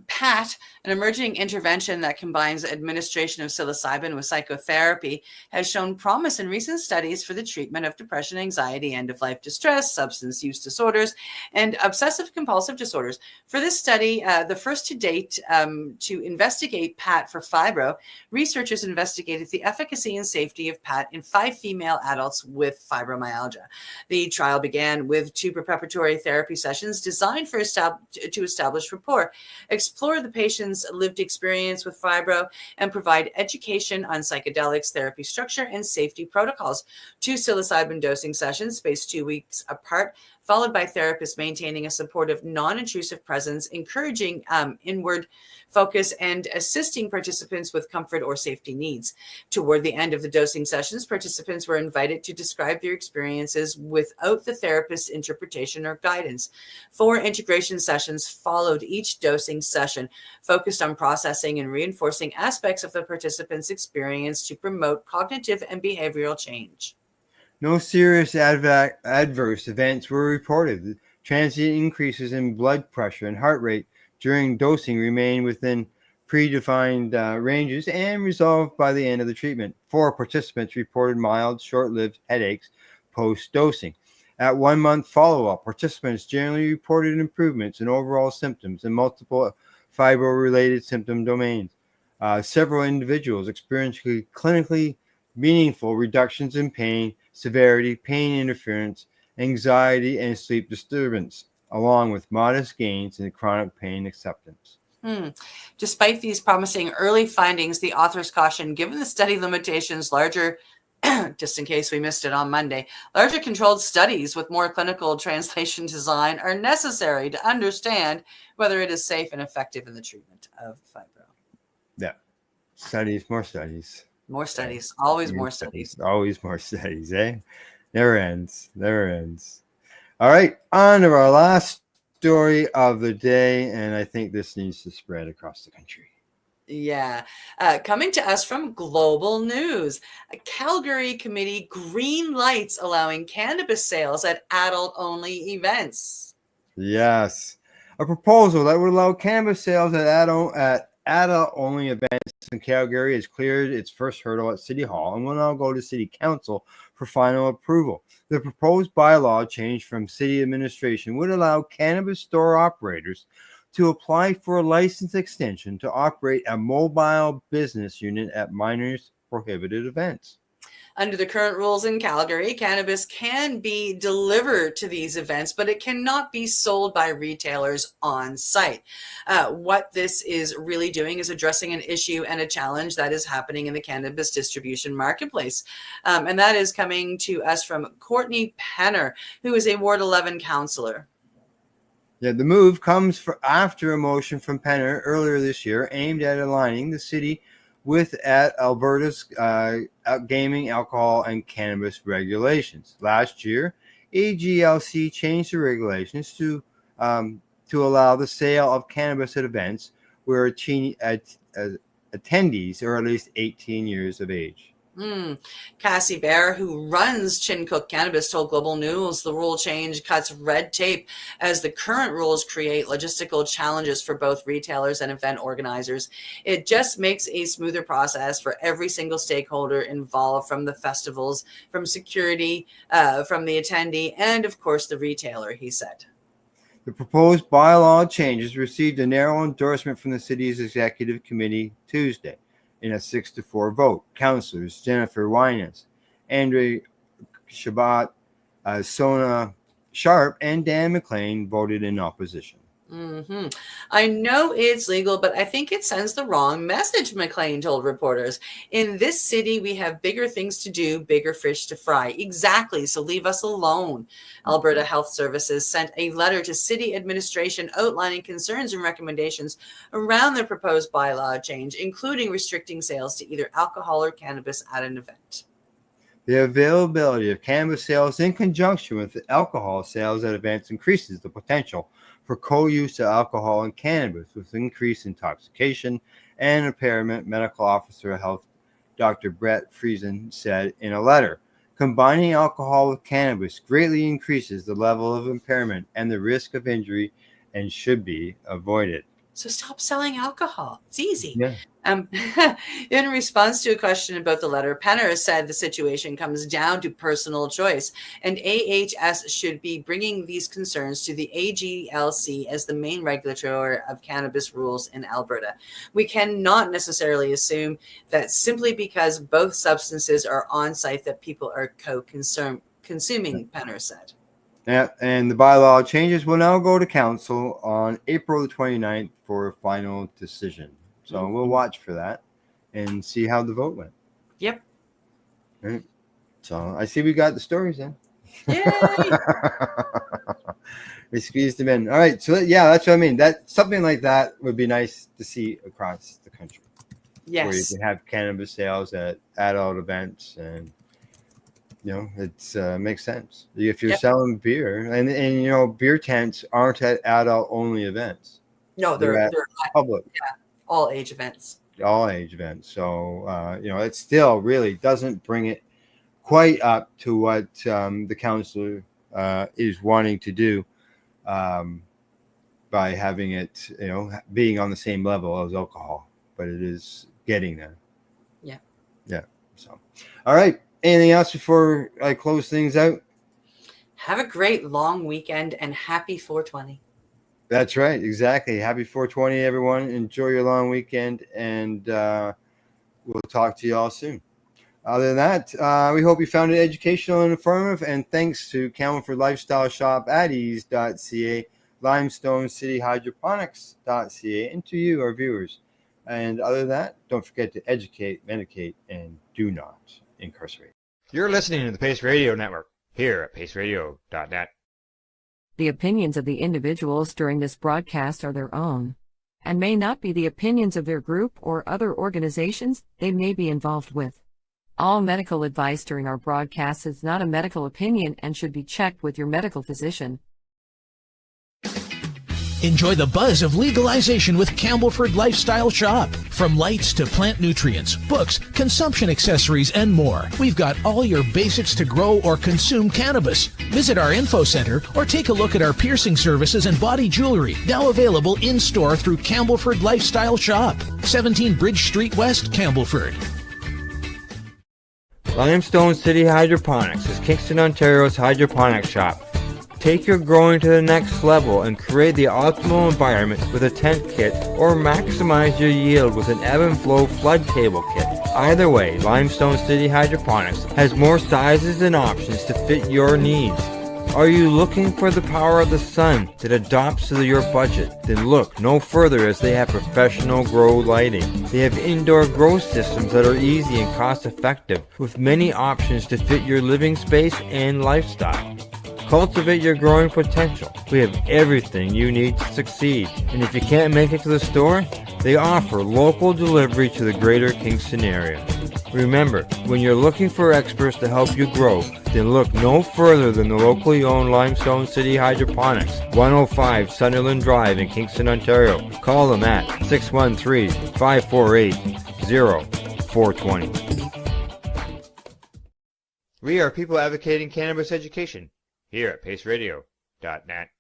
PAT, an emerging intervention that combines administration of psilocybin with psychotherapy, has shown promise in recent studies for the treatment of depression, anxiety, end-of-life distress, substance use disorders, and obsessive-compulsive disorders. For this study, the first to date to investigate PAT for fibro, researchers investigated the efficacy and safety of PAT in 5 female adults with fibromyalgia. The trial began with 2 preparatory therapy sessions designed to establish rapport, explore the patient's lived experience with fibro, and provide education on psychedelics, therapy structure, and safety protocols. 2 psilocybin dosing sessions spaced 2 weeks apart, followed by therapists maintaining a supportive, non-intrusive presence, encouraging inward focus, and assisting participants with comfort or safety needs. Toward the end of the dosing sessions, participants were invited to describe their experiences without the therapist's interpretation or guidance. 4 integration sessions followed each dosing session, focused on processing and reinforcing aspects of the participant's experience to promote cognitive and behavioral change. No serious adverse events were reported. Transient increases in blood pressure and heart rate during dosing remained within predefined ranges and resolved by the end of the treatment. 4 participants reported mild, short-lived headaches post-dosing. At 1-month follow-up, participants generally reported improvements in overall symptoms in multiple fibro-related symptom domains. Several individuals experienced clinically meaningful reductions in pain, severity, pain interference, anxiety, and sleep disturbance, along with modest gains in chronic pain acceptance. Despite these promising early findings, the authors caution, given the study limitations, larger, just in case we missed it on Monday, larger controlled studies with more clinical translation design are necessary to understand whether it is safe and effective in the treatment of fibro. Yeah. Studies, more studies. More studies, always more studies. Always more studies, eh? Never ends. Never ends. All right, on to our last story of the day, and I think this needs to spread across the country. Yeah. Coming to us from Global News, a Calgary committee green lights allowing cannabis sales at adult-only events. Yes. A proposal that would allow cannabis sales at adult-only events in Calgary has cleared its first hurdle at City Hall and will now go to City Council for final approval. The proposed bylaw change from City Administration would allow cannabis store operators to apply for a license extension to operate a mobile business unit at minors prohibited events. Under the current rules in Calgary, cannabis can be delivered to these events, but it cannot be sold by retailers on site. What this is really doing is addressing an issue and a challenge that is happening in the cannabis distribution marketplace. And that is coming to us from Courtney Penner, who is a Ward 11 councillor. Yeah, the move comes after a motion from Penner earlier this year aimed at aligning the city with Alberta's gaming, alcohol, and cannabis regulations. Last year, AGLC changed the regulations to allow the sale of cannabis at events where attendees are at least 18 years of age. Cassie Bear, who runs Chincook Cannabis, told Global News the rule change cuts red tape as the current rules create logistical challenges for both retailers and event organizers. It just makes a smoother process for every single stakeholder involved, from the festivals, from security, from the attendee, and of course the retailer, he said. The proposed bylaw changes received a narrow endorsement from the city's executive committee Tuesday. In a 6-4 vote, councillors Jennifer Winans, Andre Shabbat, Sona Sharp, and Dan McLean voted in opposition. I know it's legal, but I think it sends the wrong message, McLean told reporters. In this city, we have bigger things to do, bigger fish to fry. Exactly, so leave us alone. Alberta Health Services sent a letter to city administration outlining concerns and recommendations around the proposed bylaw change, including restricting sales to either alcohol or cannabis at an event. The availability of cannabis sales in conjunction with alcohol sales at events increases the potential for co-use of alcohol and cannabis with increased intoxication and impairment, medical officer of health Dr. Brett Friesen said in a letter. Combining alcohol with cannabis greatly increases the level of impairment and the risk of injury and should be avoided. So stop selling alcohol. It's easy. Yeah. In response to a question about the letter, Penner said the situation comes down to personal choice, and AHS should be bringing these concerns to the AGLC as the main regulator of cannabis rules in Alberta. We cannot necessarily assume that simply because both substances are on site that people are consuming, Penner said. Yeah, and the bylaw changes will now go to council on April the 29th for a final decision. So we'll watch for that and see how the vote went. Yep. Right. So I see we got the stories in. Yay! We squeezed them in. All right. So yeah, that's what I mean. That something like that would be nice to see across the country. Yes. Where you can have cannabis sales at adult events, and you know it's makes sense. If you're selling beer, and you know beer tents aren't at adult only events. No, they're public. Yeah, all age events. All age events. So you know it still really doesn't bring it quite up to what the council is wanting to do by having it, you know, being on the same level as alcohol, but it is getting there. Yeah. Yeah. So, all right. Anything else before I close things out? Have a great long weekend and happy 420. That's right. Exactly. Happy 420, everyone. Enjoy your long weekend, and we'll talk to you all soon. Other than that, we hope you found it educational and informative, and thanks to Campbellford Lifestyle Shop, At-Eze.ca, Limestone City Hydroponics.ca, and to you, our viewers. And other than that, don't forget to educate, medicate, and do not incarcerate. You're listening to the Pace Radio Network here at paceradio.net. The opinions of the individuals during this broadcast are their own, and may not be the opinions of their group or other organizations they may be involved with. All medical advice during our broadcast is not a medical opinion and should be checked with your medical physician. Enjoy the buzz of legalization with Campbellford Lifestyle Shop. From lights to plant nutrients, books, consumption accessories, and more, we've got all your basics to grow or consume cannabis. Visit our info center or take a look at our piercing services and body jewelry, now available in-store through Campbellford Lifestyle Shop, 17 Bridge Street West, Campbellford. Limestone City Hydroponics is Kingston, Ontario's hydroponics shop. Take your growing to the next level and create the optimal environment with a tent kit, or maximize your yield with an ebb and flow flood table kit. Either way, Limestone City Hydroponics has more sizes and options to fit your needs. Are you looking for the power of the sun that adapts to your budget? Then look no further, as they have professional grow lighting. They have indoor grow systems that are easy and cost effective, with many options to fit your living space and lifestyle. Cultivate your growing potential. We have everything you need to succeed. And if you can't make it to the store, they offer local delivery to the greater Kingston area. Remember, when you're looking for experts to help you grow, then look no further than the locally owned Limestone City Hydroponics, 105 Sunderland Drive in Kingston, Ontario. Call them at 613-548-0420. We are people advocating cannabis education here at paceradio.net.